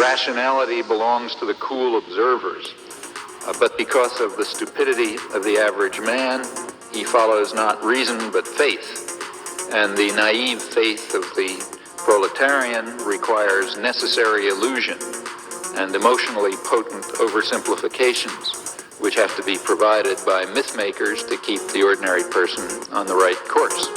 rationality belongs to the cool observers. But because of the stupidity of the average man, he follows not reason but faith. And the naive faith of the proletarian requires necessary illusion and emotionally potent oversimplifications, which have to be provided by myth makers to keep the ordinary person on the right course.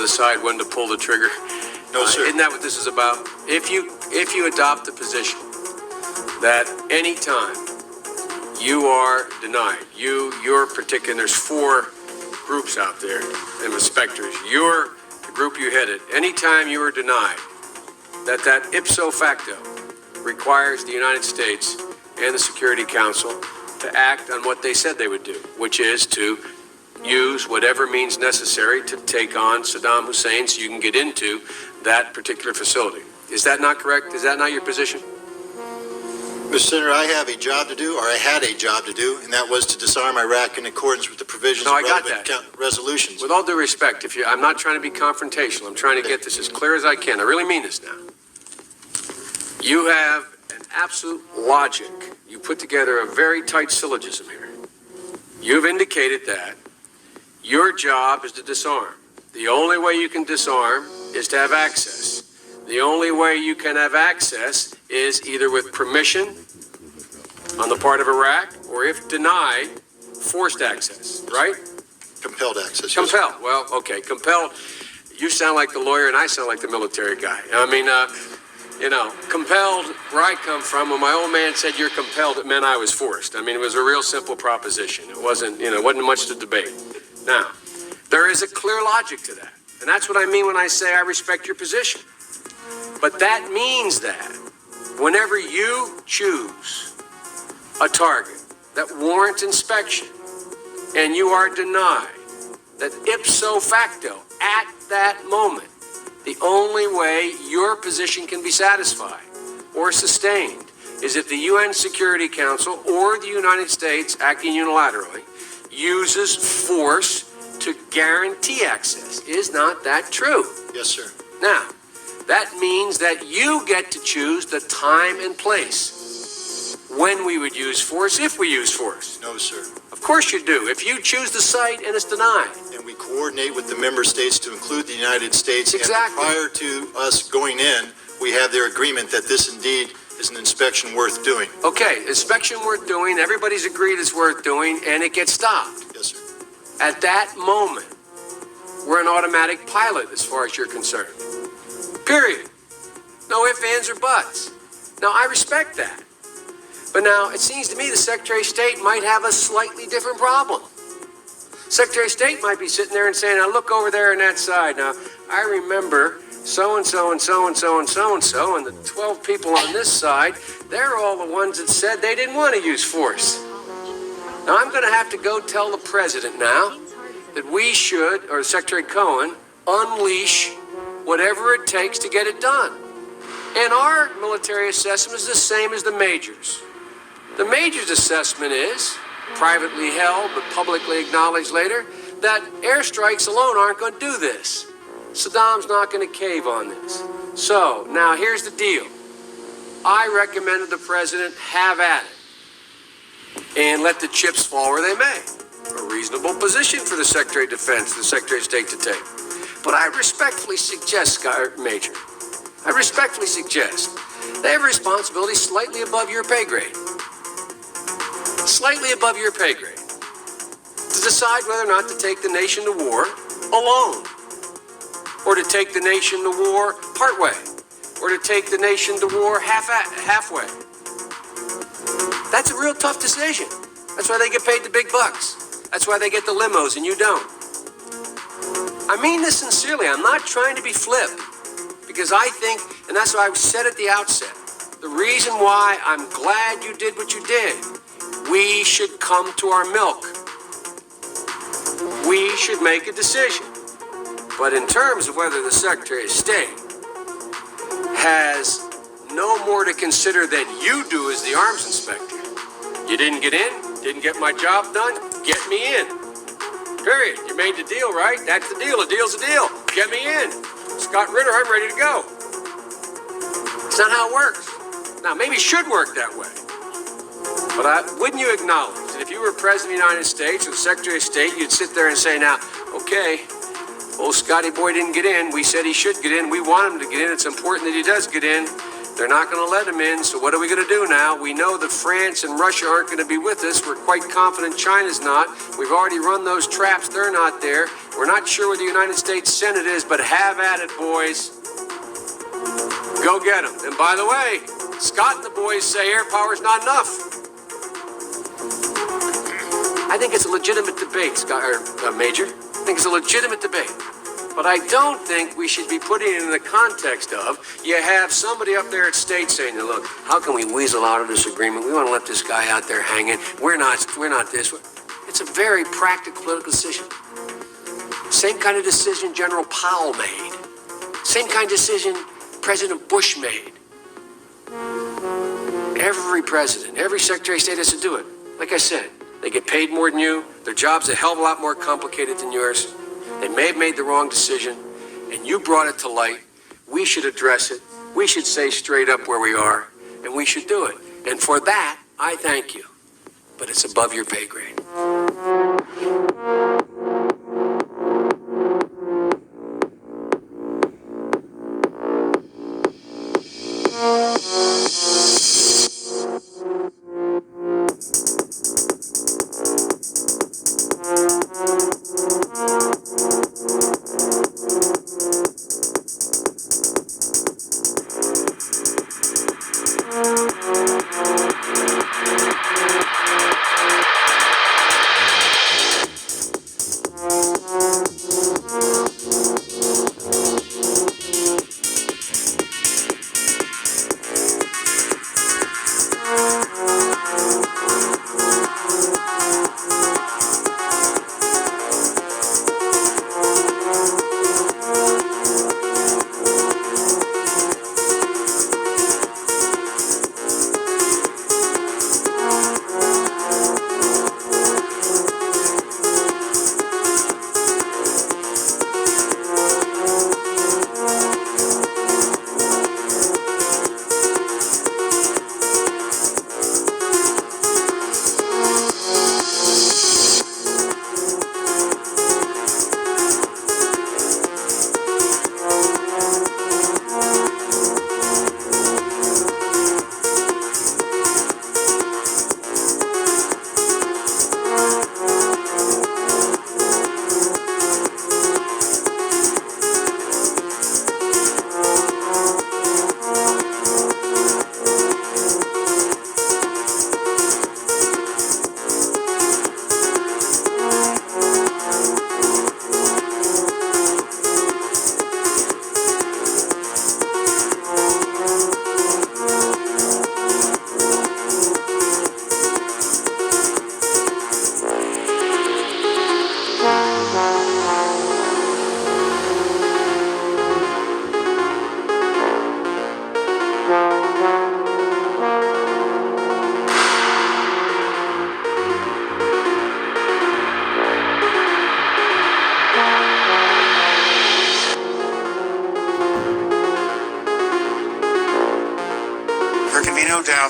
Decide when to pull the trigger? No, sir. Isn't that what this is about? If you adopt the position that any time you are denied, your particular, there's 4 groups out there, and inspectors, you're the group you headed, anytime you are denied, that ipso facto requires the United States and the Security Council to act on what they said they would do, which is to use whatever means necessary to take on Saddam Hussein so you can get into that particular facility. Is that not correct? Is that not your position? Mr. Senator, I have a job to do, or I had a job to do, and that was to disarm Iraq in accordance with the provisions of relevant resolutions. With all due respect, I'm not trying to be confrontational. I'm trying to get this as clear as I can. I really mean this now. You have an absolute logic. You put together a very tight syllogism here. You've indicated that your job is to disarm. The only way you can disarm is to have access. The only way you can have access is either with permission on the part of Iraq, or if denied, forced access, right? Compelled access. Compelled. Well, okay, compelled. You sound like the lawyer and I sound like the military guy. I mean, compelled, where I come from, when my old man said you're compelled, it meant I was forced. I mean, it was a real simple proposition. It wasn't much to debate. Now, there is a clear logic to that. And that's what I mean when I say I respect your position. But that means that whenever you choose a target that warrants inspection and you are denied, that ipso facto, at that moment, the only way your position can be satisfied or sustained is if the UN Security Council or the United States, acting unilaterally, uses force to guarantee access. Is not that true? Yes, sir. Now, that means that you get to choose the time and place when we would use force, if we use force. No, sir. Of course you do. If you choose the site and it's denied. And we coordinate with the member states to include the United States. Exactly. And prior to us going in, we have their agreement that this indeed is an inspection worth doing. Okay, inspection worth doing, everybody's agreed it's worth doing, and it gets stopped. Yes, sir. At that moment, we're an automatic pilot as far as you're concerned. Period. No ifs, ands, or buts. Now, I respect that. But now, it seems to me the Secretary of State might have a slightly different problem. Secretary of State might be sitting there and saying, now look over there on that side. Now, I remember so-and-so and so-and-so and so-and-so, and the 12 people on this side, they're all the ones that said they didn't want to use force. Now, I'm going to have to go tell the president now that we should, or Secretary Cohen, unleash whatever it takes to get it done. And our military assessment is the same as the majors. The majors' assessment is, privately held but publicly acknowledged later, that airstrikes alone aren't going to do this. Saddam's not going to cave on this. So, now here's the deal. I recommended the president have at it and let the chips fall where they may. A reasonable position for the Secretary of Defense, the Secretary of State to take. But I respectfully suggest, Major, I respectfully suggest they have a responsibility slightly above your pay grade. Slightly above your pay grade. To decide whether or not to take the nation to war alone. Or to take the nation to war partway. Or to take the nation to war halfway. That's a real tough decision. That's why they get paid the big bucks. That's why they get the limos and you don't. I mean this sincerely. I'm not trying to be flip. Because I think, and that's why I said at the outset, the reason why I'm glad you did what you did, we should come to our milk. We should make a decision. But in terms of whether the Secretary of State has no more to consider than you do as the arms inspector. You didn't get in, didn't get my job done, get me in. Period. You made the deal, right? That's the deal. A deal's a deal. Get me in. Scott Ritter, I'm ready to go. It's not how it works. Now, maybe it should work that way. But wouldn't you acknowledge that if you were President of the United States or the Secretary of State, you'd sit there and say, now, okay, old Scotty boy didn't get in. We said he should get in. We want him to get in. It's important that he does get in. They're not going to let him in, so what are we going to do now? We know that France and Russia aren't going to be with us. We're quite confident China's not. We've already run those traps. They're not there. We're not sure where the United States Senate is, but have at it, boys. Go get them. And by the way, Scott and the boys say air power's not enough. I think it's a legitimate debate, Major. I think it's a legitimate debate. But I don't think we should be putting it in the context of you have somebody up there at state saying, look, how can we weasel out of this agreement? We want to let this guy out there hanging. We're not this. It's a very practical political decision. Same kind of decision General Powell made. Same kind of decision President Bush made. Every president, every Secretary of State has to do it. Like I said, they get paid more than you. Their job's a hell of a lot more complicated than yours. They may have made the wrong decision, and you brought it to light. We should address it. We should say straight up where we are, and we should do it. And for that, I thank you. But it's above your pay grade.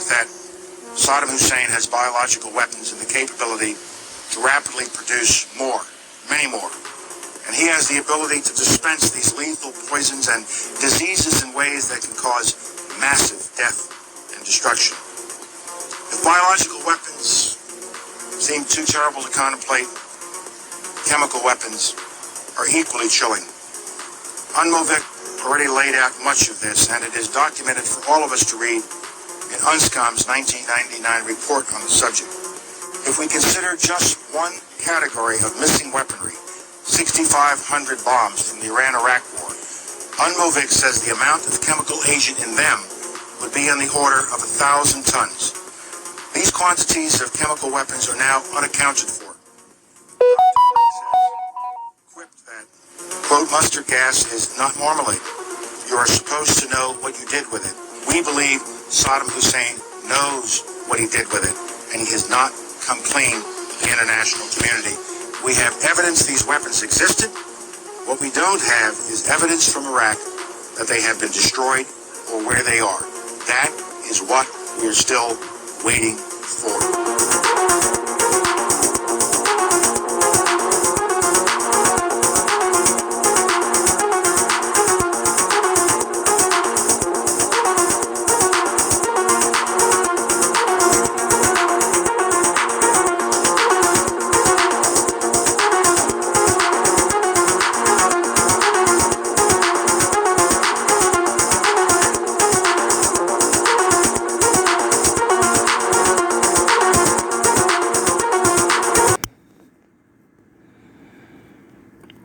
that Saddam Hussein has biological weapons and the capability to rapidly produce more, many more. And he has the ability to dispense these lethal poisons and diseases in ways that can cause massive death and destruction. If biological weapons seem too terrible to contemplate, chemical weapons are equally chilling. UNMOVIC already laid out much of this, and it is documented for all of us to read in UNSCOM's 1999 report on the subject. If we consider just one category of missing weaponry, 6,500 bombs from the Iran-Iraq war, UNMOVIC says the amount of chemical agent in them would be in the order of 1,000 tons. These quantities of chemical weapons are now unaccounted for. Quipped that, quote, mustard gas is not marmalade. You are supposed to know what you did with it. We believe Saddam Hussein knows what he did with it, and he has not come clean to the international community. We have evidence these weapons existed. What we don't have is evidence from Iraq that they have been destroyed or where they are. That is what we're still waiting for.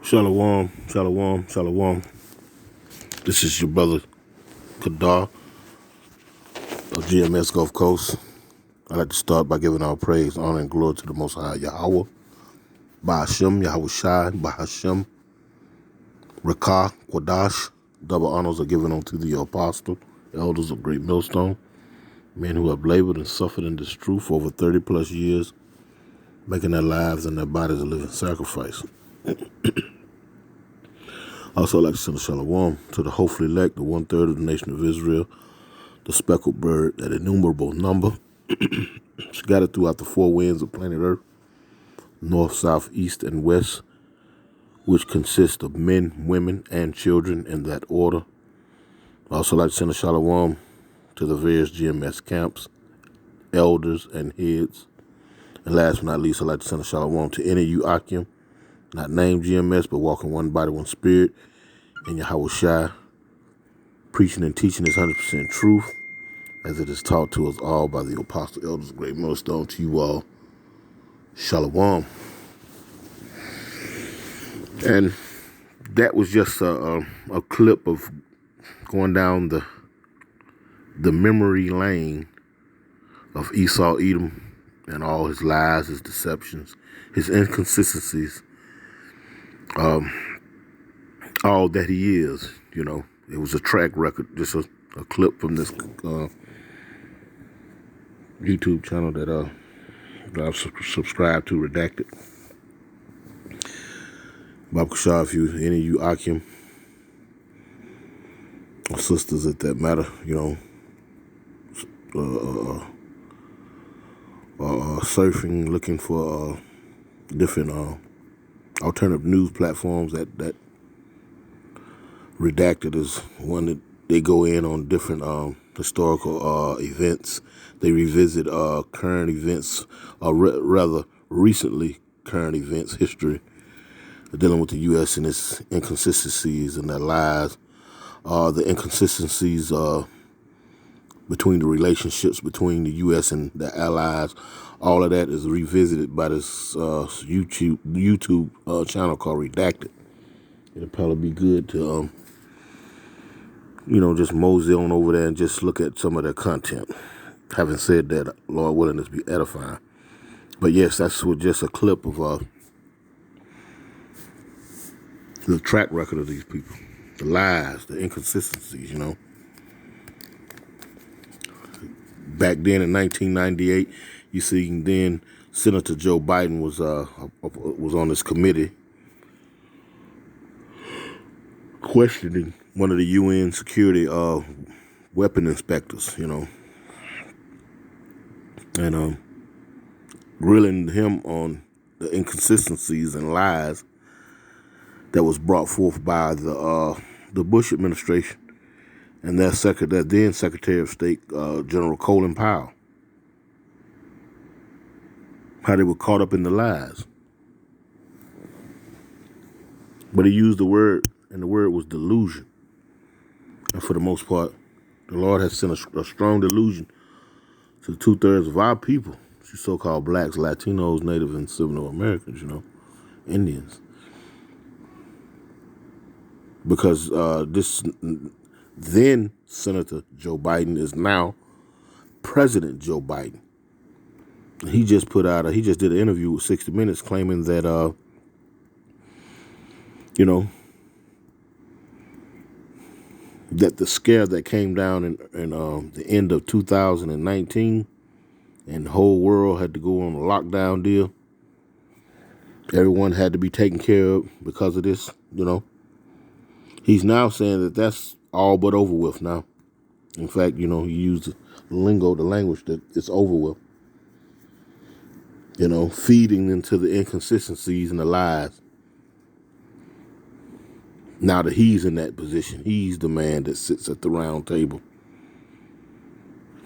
Shalom, shalom, shalom. This is your brother Kadar of GMS Gulf Coast. I'd like to start by giving our praise, honor, and glory to the Most High Yahweh, Ba'ashem, Yahweh Shai, Ba'ashem, Rakah, Quadash. Double honors are given unto the apostle, elders of Great Millstone, men who have labored and suffered in this truth for over 30 plus years, making their lives and their bodies a living sacrifice. Also, I'd like to send a shalom to the hopefully elect, the 1/3 of the nation of Israel, the speckled bird, that innumerable number, scattered throughout the four winds of planet Earth, north, south, east, and west, which consist of men, women, and children in that order. I'd also like to send a shalom to the various GMS camps, elders, and heads. And last but not least, I'd like to send a shalom to any of you Akim, not named GMS, but walking one body, one spirit, in Yahweh Shai, preaching and teaching this 100% truth, as it is taught to us all by the apostle elders of Great Millstone. To you all, shalom. And that was just a clip of going down the memory lane of Esau Edom and all his lies, his deceptions, his inconsistencies, all that he is. You know, it was a track record, just a clip from this YouTube channel that I've subscribed to, Redacted. Bob Kashar, if you, any of you Akim or sisters at that matter, you know, surfing, looking for different alternative news platforms, that Redacted is one that they go in on different historical events. They revisit current events, rather recently current events, history, dealing with the U.S. and its inconsistencies and their lies, the inconsistencies between the relationships between the U.S. and the allies. All of that is revisited by this YouTube channel called Redacted. It'll probably be good to, you know, just mosey on over there and just look at some of their content. Having said that, Lord willing, this be edifying. But yes, that's just a clip of the track record of these people, the lies, the inconsistencies, you know. Back then in 1998, you see, then Senator Joe Biden was on this committee questioning one of the UN security weapon inspectors, you know. and grilling him on the inconsistencies and lies that was brought forth by the Bush administration and that then Secretary of State, General Colin Powell. How they were caught up in the lies. But he used the word, and the word was delusion. And for the most part, the Lord has sent a strong delusion to 2/3 of our people, so-called blacks, Latinos, Native, and Seminole Americans, Indians. Because this then Senator Joe Biden is now President Joe Biden. He just he just did an interview with 60 Minutes claiming that, that the scare that came down in the end of 2019 and the whole world had to go on a lockdown deal. Everyone had to be taken care of because of this, He's now saying that that's all but over with now. In fact, he used the language that it's over with. Feeding into the inconsistencies and the lies. Now that he's in that position, he's the man that sits at the round table.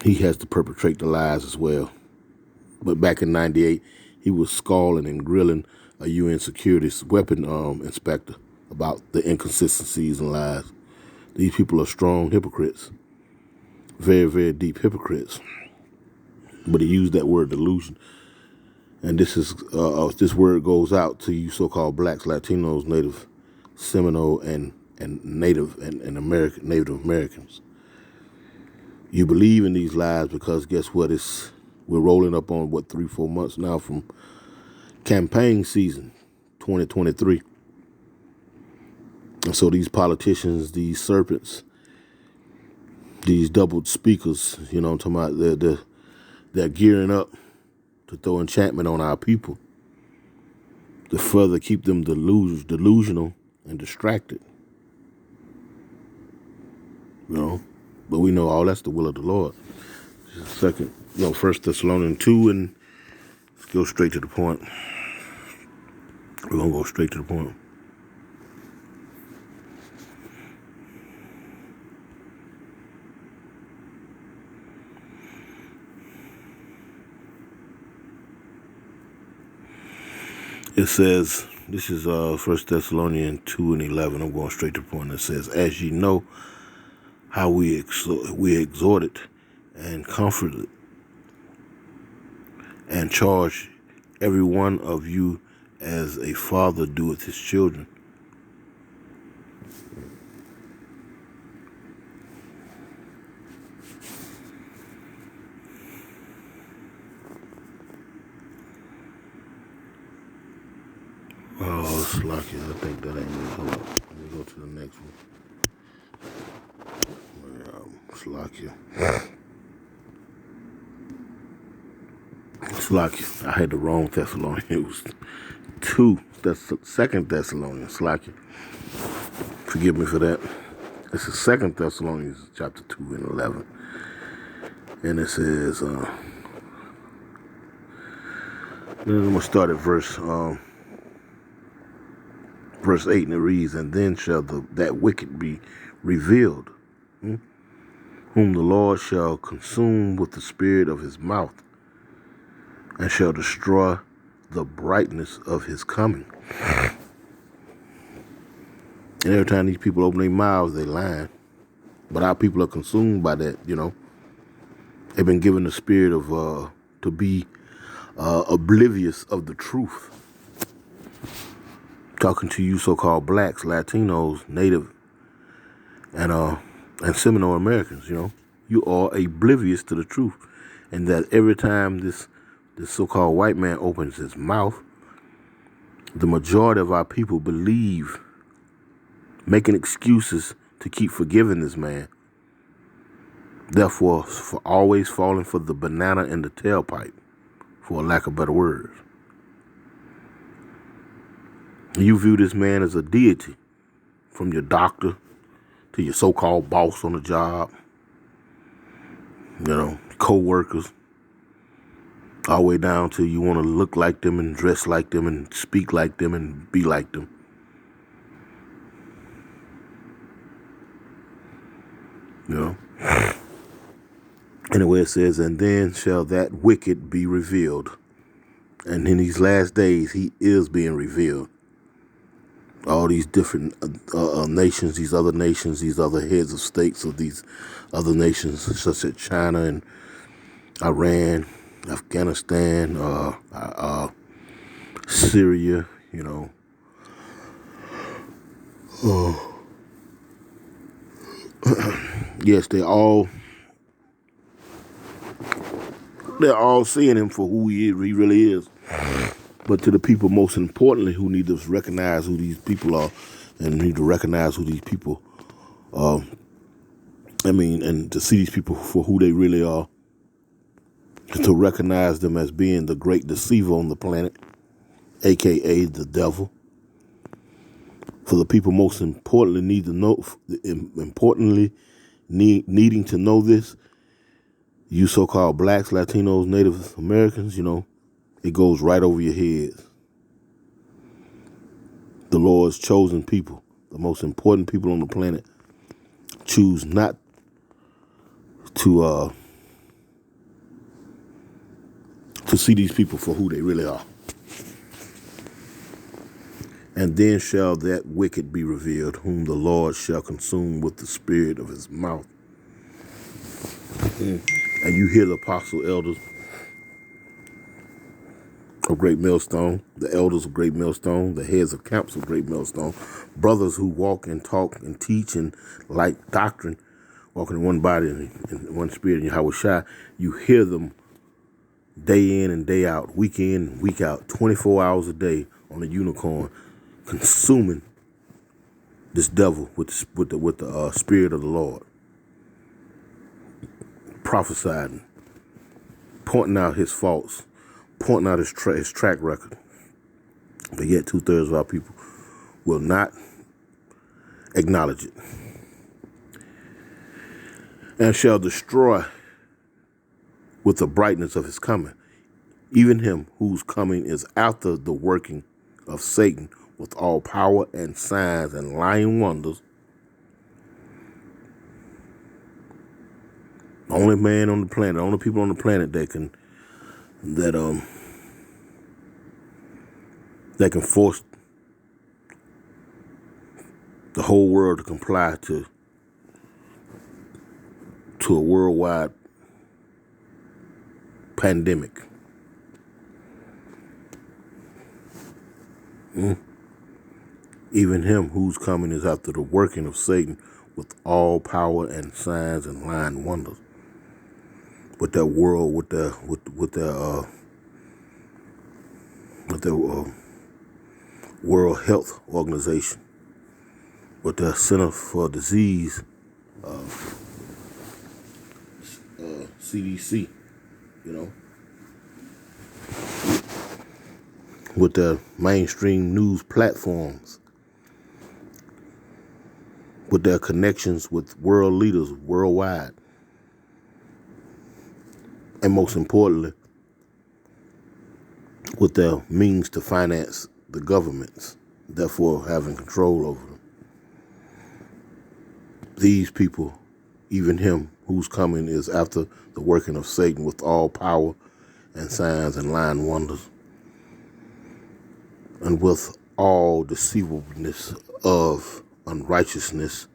He has to perpetrate the lies as well. But back in '98, he was scalding and grilling a UN security weapon inspector about the inconsistencies and lies. These people are strong hypocrites. Very, very deep hypocrites. But he used that word delusion. And this word goes out to you so-called blacks, Latinos, Native, Seminole, and Native and American Native Americans. You believe in these lies because guess what? We're rolling up on 3-4 months now from campaign season 2023. And so these politicians, these serpents, these doubled speakers, I'm talking about, they're gearing up to throw enchantment on our people to further keep them delusional and distracted. But we know all that's the will of the Lord. Just a second, 1 Thessalonians 2, and let's go straight to the point. We're going to go straight to the point. It says, this is 1 Thessalonians 2 and 11. I'm going straight to the point. It says, as ye know how we exhorted and comforted and charge every one of you as a father doeth his children. Oh, it's lucky. I think that ain't it. Hold on. Let me go to the next one. It's lucky. It's lucky. I had the wrong Thessalonians. It was 2. That's 2 Thessalonians. Lucky. Forgive me for that. This is 2 Thessalonians chapter 2 and 11. And it says, I'm going to start at verse 8, and it reads, and then shall that wicked be revealed, whom the Lord shall consume with the spirit of his mouth, and shall destroy the brightness of his coming. And every time these people open their mouths, they lying. But our people are consumed by that, They've been given the spirit of to be oblivious of the truth. Talking to you so-called blacks, Latinos, Native, and Seminole Americans, you are oblivious to the truth. And that every time this so-called white man opens his mouth, the majority of our people believe, making excuses to keep forgiving this man. Therefore, for always falling for the banana in the tailpipe, for a lack of better words. You view this man as a deity, from your doctor to your so-called boss on the job, co-workers, all the way down to you want to look like them and dress like them and speak like them and be like them. You know? Anyway, it says, and then shall that wicked be revealed. And in these last days, he is being revealed. All these different nations, these other heads of states of these other nations, such as China and Iran, Afghanistan, Syria, you know. Yes, they're all seeing him for who he really is. But to the people, most importantly, who need to recognize who these people are and need to recognize who these people and to see these people for who they really are, to recognize them as being the great deceiver on the planet, a.k.a. the devil. For the people most importantly needing to know this, you so-called blacks, Latinos, Native Americans, you know, it goes right over your heads. The Lord's chosen people, the most important people on the planet, choose not to see these people for who they really are. And then shall that wicked be revealed, whom the Lord shall consume with the spirit of his mouth. And you hear the apostle elders of Great Millstone, the elders of Great Millstone, the heads of camps of Great Millstone, brothers who walk and talk and teach and like doctrine, walking in one body and in one spirit in Yahushua. You hear them day in and day out, week in and week out, 24 hours a day on the unicorn, consuming this devil with the spirit of the Lord, prophesying, pointing out his faults, pointing out his track record. But yet 2/3 of our people will not acknowledge it. And shall destroy with the brightness of his coming, even him whose coming is after the working of Satan with all power and signs and lying wonders. The only man on the planet, the only people on the planet that can force the whole world to comply to a worldwide pandemic. Even him whose coming is after the working of Satan with all power and signs and lying wonders. With that world, with the World Health Organization, with the Center for Disease, CDC, you know, with the mainstream news platforms, with their connections with world leaders worldwide, and most importantly, with their means to finance the governments, therefore having control over them. These people, even him whose coming is after the working of Satan with all power and signs and lying wonders, and with all deceivableness of unrighteousness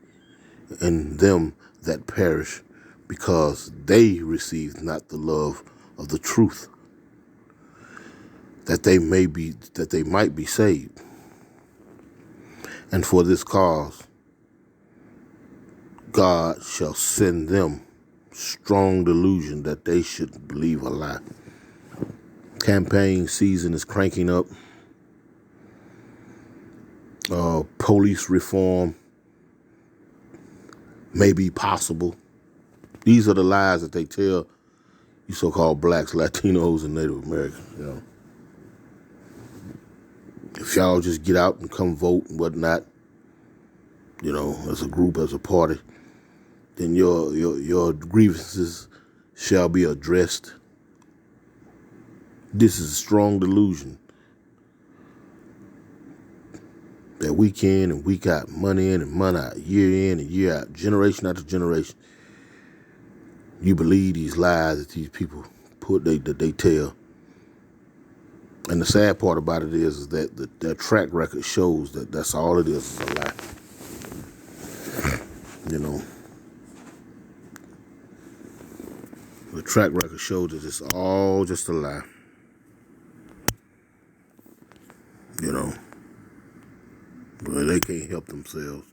in them that perish, because they received not the love of the truth, that they might be saved. And for this cause, God shall send them strong delusion that they should believe a lie. Campaign season is cranking up. Police reform may be possible. These are the lies that they tell you so-called blacks, Latinos, and Native Americans, you know. If y'all just get out and come vote and whatnot, you know, as a group, as a party, then your grievances shall be addressed This is a strong delusion that week in and week out, month in and month out, year in and year out, generation after generation, you believe these lies that these people that they tell. And the sad part about it is that their track record shows that that's all it is a lie. You know, the track record shows that it's all just a lie. You know, but they can't help themselves.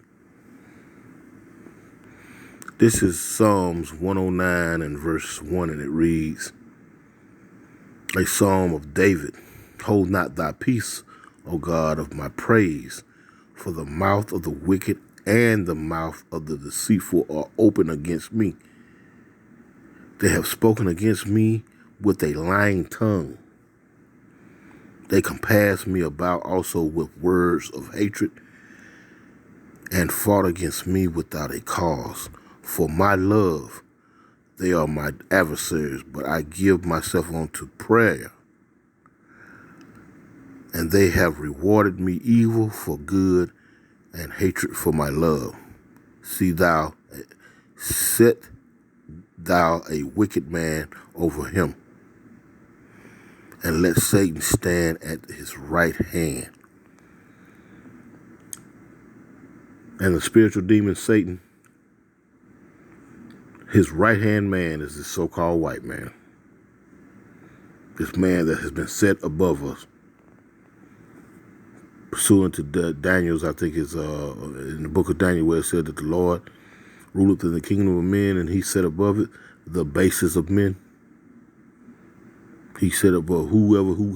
This is Psalms 109 and verse 1, and it reads, a psalm of David. Hold not thy peace, O God of my praise, for the mouth of the wicked and the mouth of the deceitful are open against me. They have spoken against me with a lying tongue. They compass me about also with words of hatred, and fought against me without a cause. For my love, they are my adversaries, but I give myself unto prayer. And they have rewarded me evil for good and hatred for my love. Set thou a wicked man over him, and let Satan stand at his right hand. And the spiritual demon Satan, his right-hand man is this so-called white man. This man that has been set above us. Pursuant to Daniel's, I think it's in the book of Daniel, where it said that the Lord ruleth in the kingdom of men, and he set above it the basis of men. He set above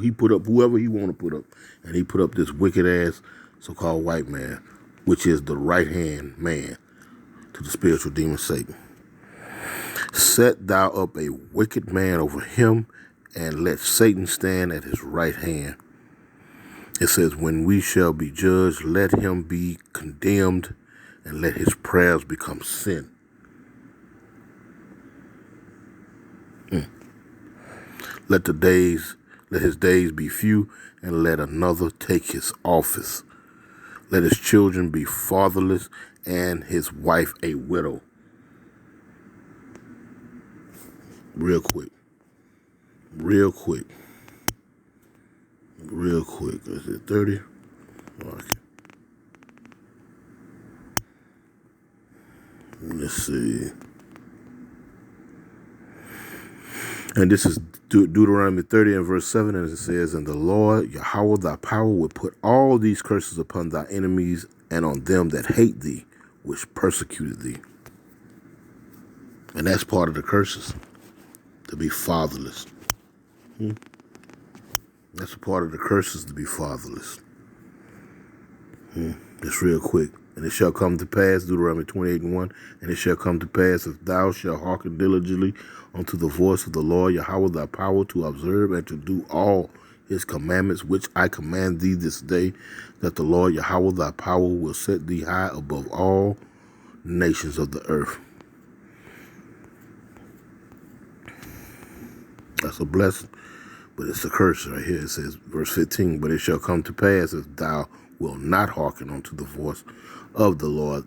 he put up whoever he want to put up. And he put up this wicked ass so-called white man, which is the right-hand man to the spiritual demon Satan. Set thou up a wicked man over him, and let Satan stand at his right hand. It says, when we shall be judged, let him be condemned, and let his prayers become sin. Let his days be few, and let another take his office. Let his children be fatherless, and his wife a widow. Real quick. Is it 30? Okay. Let's see. And this is Deuteronomy 30 and verse 7, and it says, and the Lord, Yahweh, thy power, will put all these curses upon thy enemies and on them that hate thee, which persecuted thee. And that's part of the curses, to be fatherless. That's a part of the curses, to be fatherless. Just real quick. And it shall come to pass, Deuteronomy 28 and 1, and it shall come to pass, if thou shalt hearken diligently unto the voice of the Lord Yahweh thy power, to observe and to do all his commandments, which I command thee this day, that the Lord Yahweh thy power will set thee high above all nations of the earth. That's a blessing, but it's a curse right here. It says, verse 15, but it shall come to pass, if thou wilt not hearken unto the voice of the Lord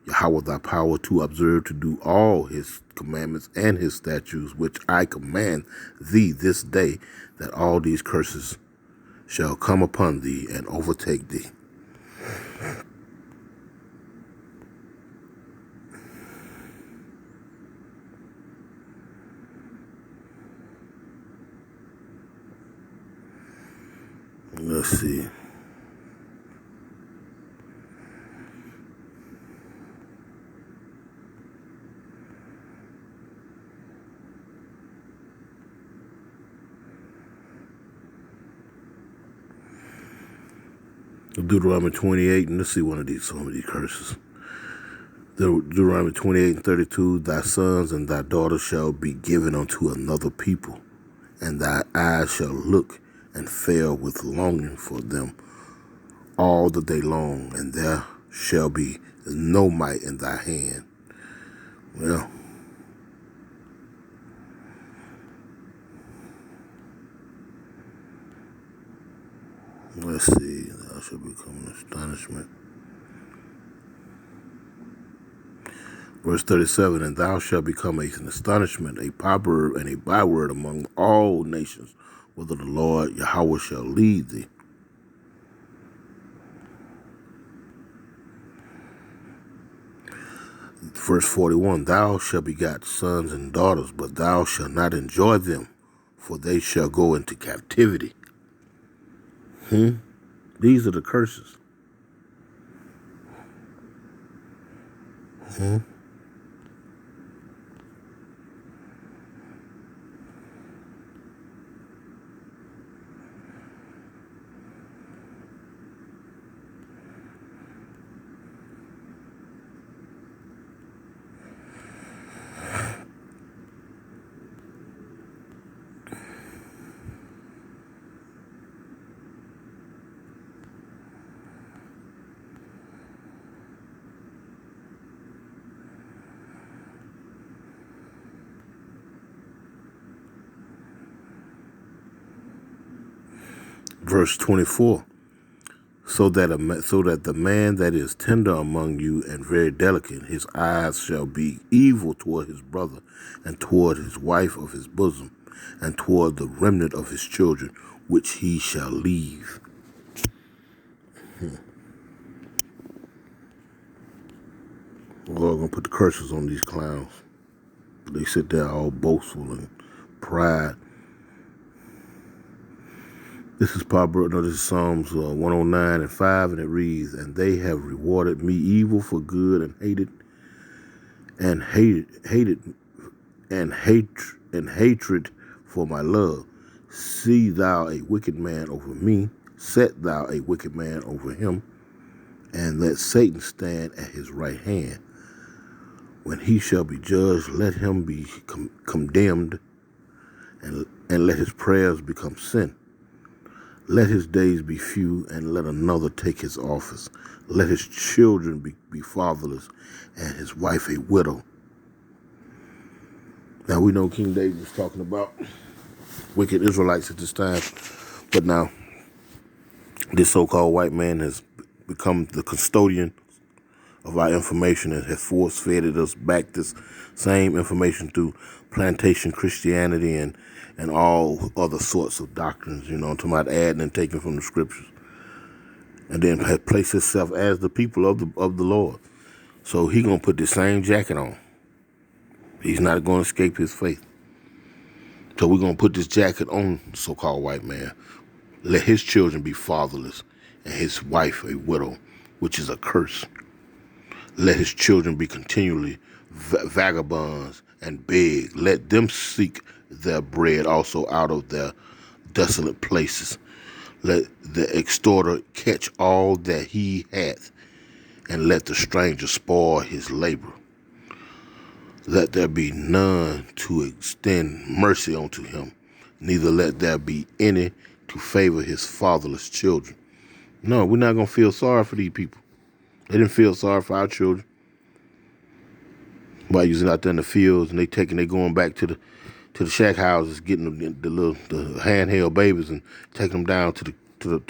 Yahweh thy power, to observe to do all his commandments and his statutes, which I command thee this day, that all these curses shall come upon thee and overtake thee. Let's see. Deuteronomy 28, and let's see some of these curses. Deuteronomy 28 and 32, thy sons and thy daughters shall be given unto another people, and thy eyes shall look and fail with longing for them all the day long, and there shall be no might in thy hand. Well, Let's see. Thou shalt become an astonishment. Verse 37, and thou shalt become an astonishment, a proverb, and a byword among all nations, whither the Lord Yahweh shall lead thee. Verse 41, thou shalt beget sons and daughters, but thou shalt not enjoy them, for they shall go into captivity. These are the curses. Verse 24, so that the man that is tender among you and very delicate, his eyes shall be evil toward his brother, and toward his wife of his bosom, and toward the remnant of his children, which he shall leave. We're going to put the curses on these clowns. They sit there all boastful and pride. This is Psalms 109 and 5, and it reads, and they have rewarded me evil for good, and hatred for my love. See thou a wicked man over me, set thou a wicked man over him, and let Satan stand at his right hand. When he shall be judged, let him be condemned, and let his prayers become sin. Let his days be few, and let another take his office. Let his children be fatherless, and his wife a widow. Now, we know King David was talking about wicked Israelites at this time, but now this so-called white man has become the custodian of our information and has force-fed us back this same information through plantation Christianity and all other sorts of doctrines, talking about adding and taking from the scriptures, and then has placed himself as the people of the Lord. So he gonna put the same jacket on. He's not gonna escape his faith. So we're gonna put this jacket on the so-called white man. Let his children be fatherless, and his wife a widow, which is a curse. Let his children be continually vagabonds and beg. Let them seek their bread also out of their desolate places. Let the extorter catch all that he hath, and let the stranger spoil his labor. Let there be none to extend mercy unto him, neither let there be any to favor his fatherless children. No, we're not going to feel sorry for these people. They didn't feel sorry for our children. While using out there in the fields, and they going back to the shack houses, getting the handheld babies and taking them down to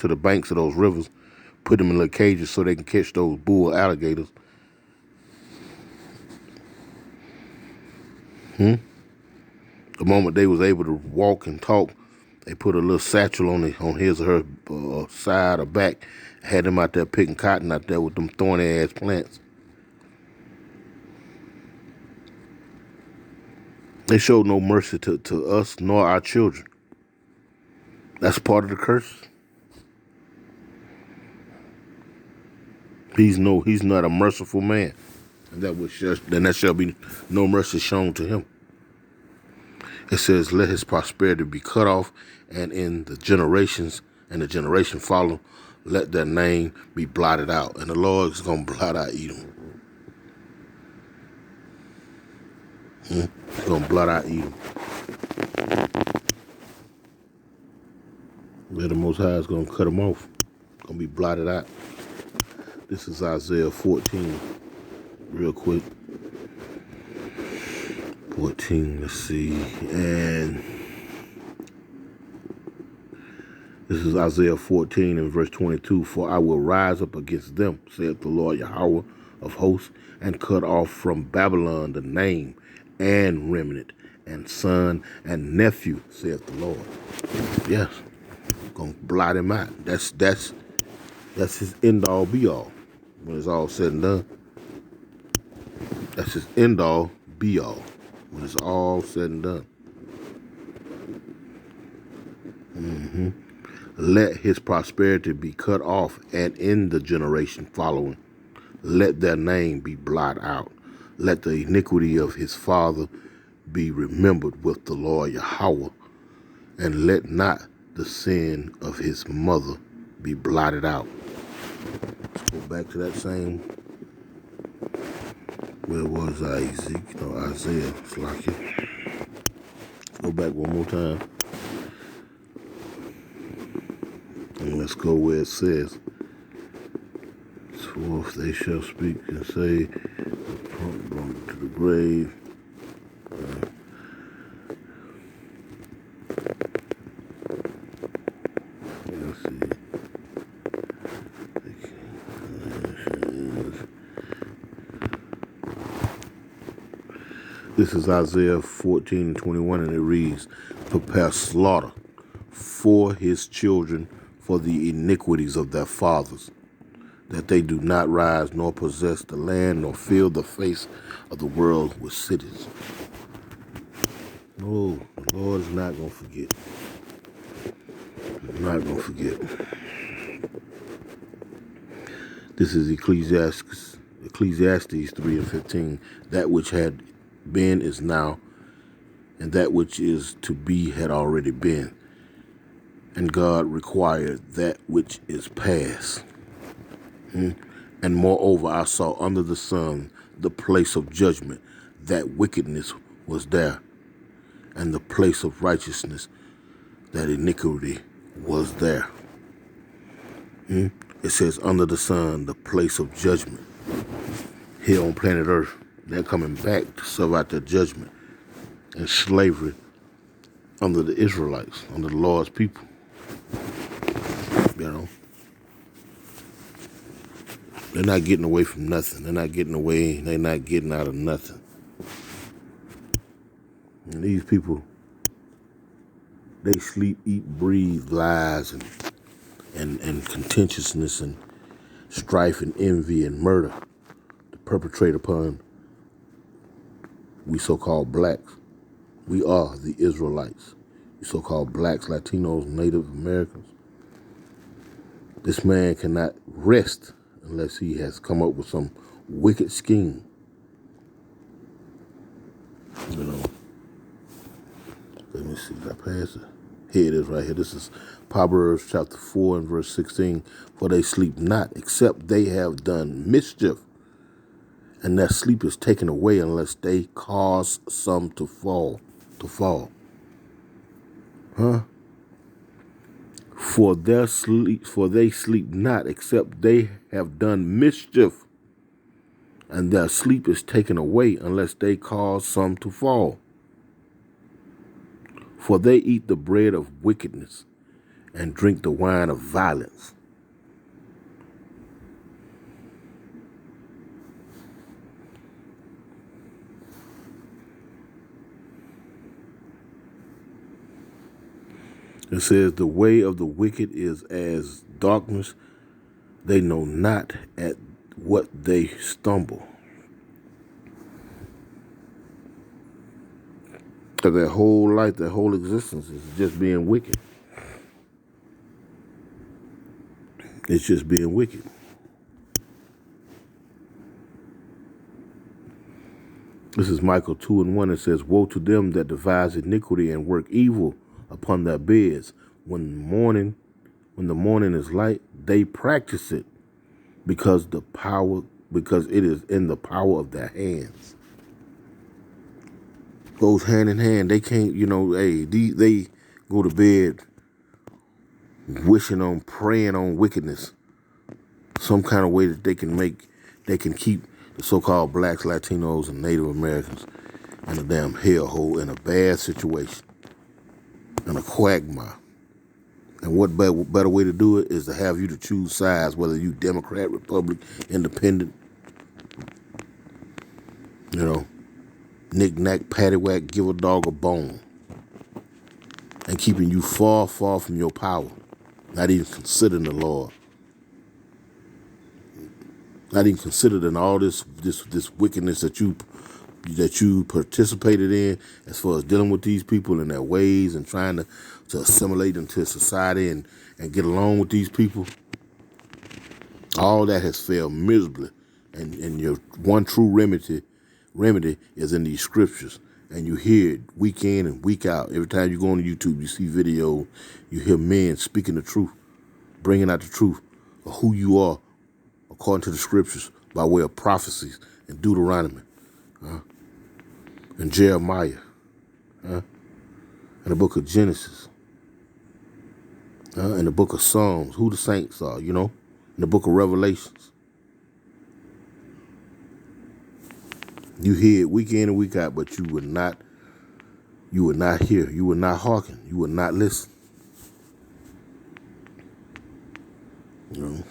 the banks of those rivers, put them in little cages so they can catch those bull alligators. The moment they was able to walk and talk, they put a little satchel on his or her side or back, had them out there picking cotton out there with them thorny ass plants. They showed no mercy to us nor our children. That's part of the curse. He's not a merciful man, and that shall be no mercy shown to him. It says, let his prosperity be cut off, and in the generations and the generation follow, let their name be blotted out. And the Lord is going to blot out Edom. He's going to blot out Edom. The Most High is going to cut them off. Going to be blotted out. This is Isaiah 14, real quick. 14, let's see. And this This is Isaiah 14 and verse 22. For I will rise up against them, saith the Lord Yahweh of hosts, and cut off from Babylon the name and remnant and son and nephew, saith the Lord. Yes, gonna blot him out. That's his end all be all. When it's all said and done, that's his end all be all. When it's all said and done. Let his prosperity be cut off, and in the generation following, let their name be blotted out. Let the iniquity of his father be remembered with the Lord Yahweh, and let not the sin of his mother be blotted out. Let's go back to that same, where was Isaiah, it's like it. Let's go back one more time. And let's go where it says, so if they shall speak and say, to the grave. Let's see. This is Isaiah 14 and 21, and it reads, prepare slaughter for his children for the iniquities of their fathers, that they do not rise nor possess the land nor fill the face of the world with cities. No, the Lord is not going to forget. He's not going to forget. This is Ecclesiastes 3 and 15. That which had been is now, and that which is to be had already been. And God required that which is past. And moreover, I saw under the sun the place of judgment, that wickedness was there, and the place of righteousness, that iniquity was there. It says under the sun, the place of judgment. Here on planet Earth, they're coming back to serve out their judgment and slavery under the Israelites, under the Lord's people. You know, they're not getting away from nothing. They're not getting out of nothing. And these people, they sleep, eat, breathe lies and contentiousness and strife and envy and murder to perpetrate upon we so-called blacks. We are the Israelites. You so-called blacks, Latinos, Native Americans. This man cannot rest unless he has come up with some wicked scheme. You know. Let me see, did I pass it? Here it is right here. This is Proverbs chapter 4 and verse 16. For they sleep not, except they have done mischief, and their sleep is taken away unless they cause some to fall. For they sleep not, except they have done mischief, and their sleep is taken away unless they cause some to fall. For they eat the bread of wickedness and drink the wine of violence. It says, the way of the wicked is as darkness. They know not at what they stumble. Because their whole life, their whole existence is just being wicked. It's just being wicked. This is Micah 2 and 1. It says, woe to them that devise iniquity and work evil upon their beds. When the morning is light, they practice it, because it is in the power of their hands. Goes hand in hand. They can't, they go to bed praying on wickedness, some kind of way that they can keep the so-called blacks, Latinos, and Native Americans in a damn hellhole, in a bad situation, in a quagmire. And what better way to do it is to have you to choose sides, whether you Democrat, Republican, Independent, you know, knick-knack, paddywhack, give a dog a bone. And keeping you far, far from your power. Not even considering the Lord. Not even considering all this wickedness that you participated in as far as dealing with these people and their ways and trying to assimilate into society and get along with these people. All that has failed miserably. And your one true remedy is in these scriptures. And you hear it week in and week out. Every time you go on YouTube, you see video, you hear men speaking the truth, bringing out the truth of who you are according to the scriptures by way of prophecies and Deuteronomy and Jeremiah and the book of Genesis and the book of Psalms, who the saints are, you know, and the book of Revelations. You hear it week in and week out, but you would not hear, you would not hearken, you would not listen. You know.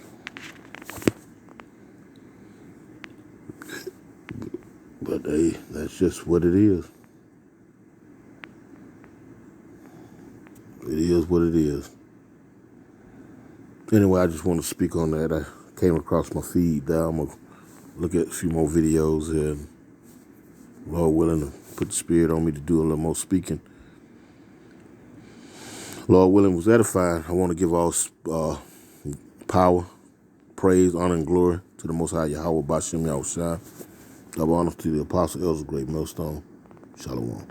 But hey, that's just what it is. It is what it is. Anyway, I just want to speak on that. I came across my feed there. I'm going to look at a few more videos here. And Lord willing, to put the Spirit on me to do a little more speaking. Lord willing, was edifying. I want to give all power, praise, honor, and glory to the Most High Yahweh Bashem Yahushua. Double honor to the Apostle Elder Great Millstone. Shalom.